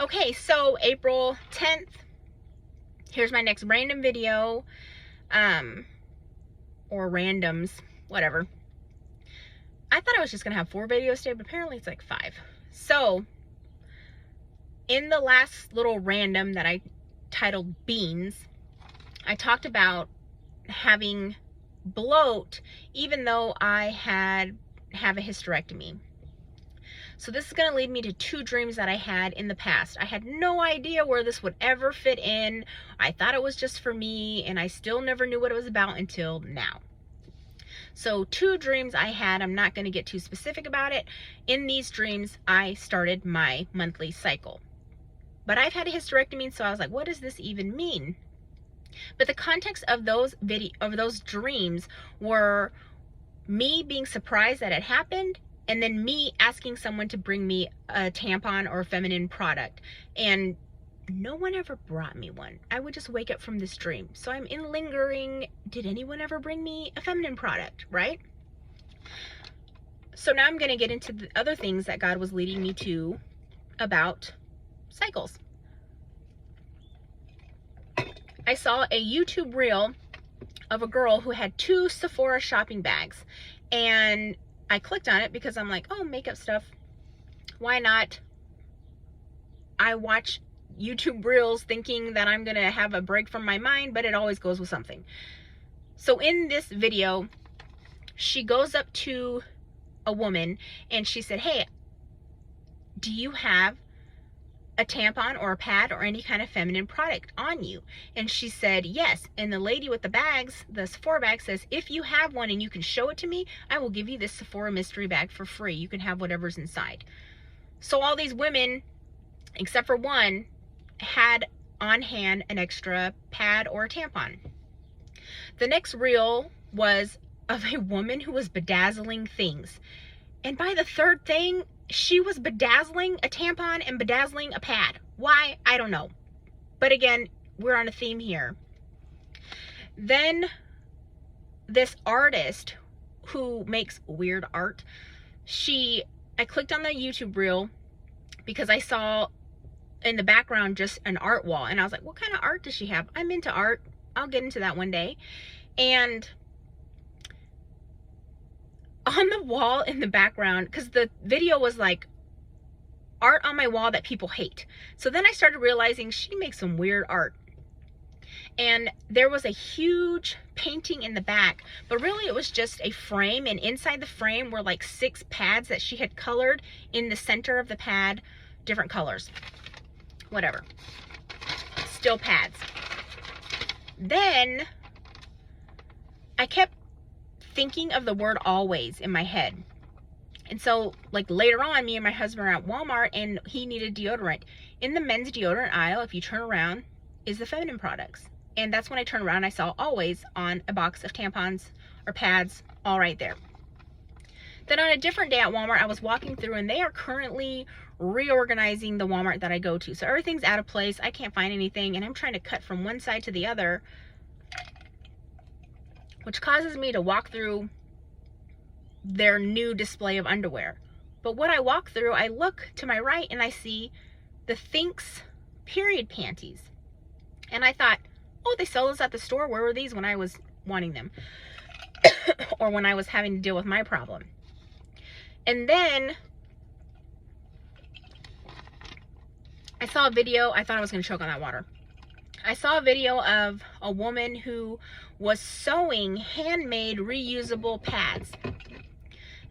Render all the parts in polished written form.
Okay, so April 10th, here's my next random video, or randoms, whatever. I thought I was just gonna have 4 videos today, but apparently it's like 5. So, in the last little random that I titled Beans, I talked about having bloat even though I have a hysterectomy. So this is going to lead me to 2 dreams that I had in the past. I had no idea where this would ever fit in. I thought it was just for me, and I still never knew what it was about until now. So 2 dreams I had, I'm not going to get too specific about it. In these dreams, I started my monthly cycle. But I've had a hysterectomy, so I was like, what does this even mean? But the context of those dreams were me being surprised that it happened, and then me asking someone to bring me a tampon or a feminine product, and no one ever brought me one. I would just wake up from this dream. So I'm in lingering, did anyone ever bring me a feminine product, right? So now I'm going to get into the other things that God was leading me to about cycles. I saw a YouTube reel of a girl who had 2 Sephora shopping bags, and I clicked on it because I'm like, oh, makeup stuff, why not? I watch YouTube reels thinking that I'm gonna have a break from my mind, but it always goes with something. So in this video, she goes up to a woman and she said, hey, do you have a tampon or a pad or any kind of feminine product on you? And she said yes. And the lady with the bags, the Sephora bag, says, if you have one and you can show it to me, I will give you this Sephora mystery bag for free. You can have whatever's inside. So all these women, except for one, had on hand an extra pad or a tampon. The next reel was of a woman who was bedazzling things. And by the 3rd thing, she was bedazzling a tampon and bedazzling a pad. Why? I don't know. But again, we're on a theme here. Then this artist who makes weird art, I clicked on the YouTube reel because I saw in the background just an art wall. And I was like, what kind of art does she have? I'm into art. I'll get into that one day. And on the wall in the background, because the video was like art on my wall that people hate. So then I started realizing she makes some weird art. And there was a huge painting in the back, but really it was just a frame, and inside the frame were like 6 pads that she had colored in the center of the pad, different colors. Whatever. Still pads. Then I kept thinking of the word always in my head. And so, like, later on, me and my husband are at Walmart and he needed deodorant. In the men's deodorant aisle, if you turn around, is the feminine products. And that's when I turned around and I saw always on a box of tampons or pads, all right there. Then on a different day at Walmart, I was walking through and they are currently reorganizing the Walmart that I go to. So everything's out of place. I can't find anything and I'm trying to cut from one side to the other, which causes me to walk through their new display of underwear. But when I walk through, I look to my right and I see the Thinx period panties. And I thought, oh, they sell those at the store. Where were these when I was wanting them? Or when I was having to deal with my problem. And then I saw a video. I thought I was going to choke on that water. I saw a video of a woman who was sewing handmade reusable pads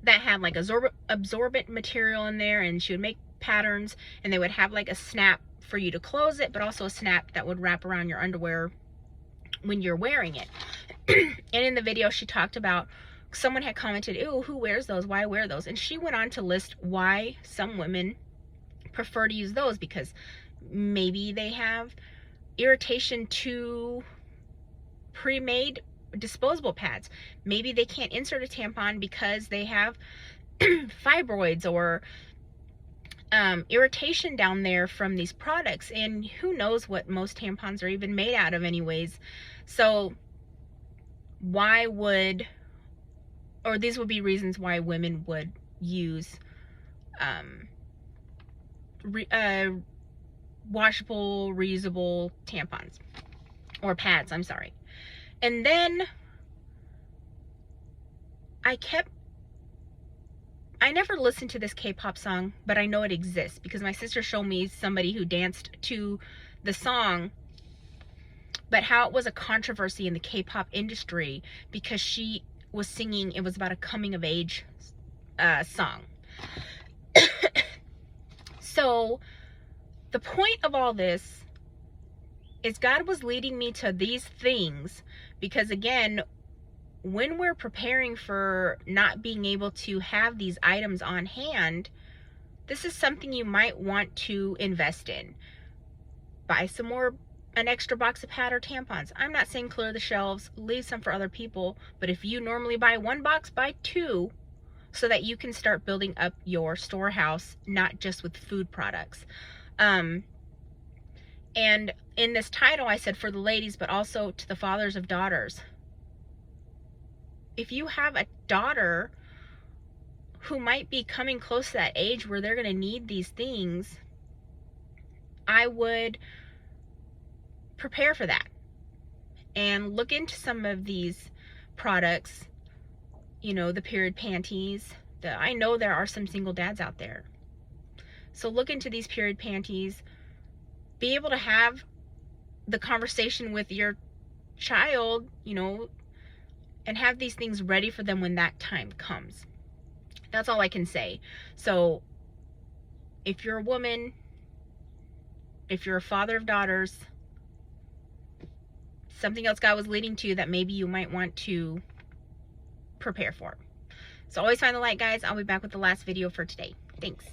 that had like absorbent material in there, and she would make patterns, and they would have like a snap for you to close it, but also a snap that would wrap around your underwear when you're wearing it. And in the video she talked about, someone had commented, ew, who wears those? Why wear those? And she went on to list why some women prefer to use those, because maybe they have irritation to pre-made disposable pads. Maybe they can't insert a tampon because they have fibroids or irritation down there from these products, and who knows what most tampons are even made out of anyways. So why would, or these would be reasons why women would use washable, reusable tampons or pads, I'm sorry. And then I never listened to this K-pop song, but I know it exists because my sister showed me somebody who danced to the song, but how it was a controversy in the K-pop industry because she was singing, it was about a coming of age song. So the point of all this is God was leading me to these things because, again, when we're preparing for not being able to have these items on hand, this is something you might want to invest in. Buy an extra box of pad or tampons. I'm not saying clear the shelves, leave some for other people, but if you normally buy 1 box, buy 2 so that you can start building up your storehouse, not just with food products. And in this title, I said for the ladies, but also to the fathers of daughters. If you have a daughter who might be coming close to that age where they're going to need these things, I would prepare for that and look into some of these products, you know, the period panties. I know there are some single dads out there. So look into these period panties. Be able to have the conversation with your child, you know, and have these things ready for them when that time comes. That's all I can say. So if you're a woman, if you're a father of daughters, something else God was leading to that maybe you might want to prepare for. So always find the light, guys. I'll be back with the last video for today. Thanks.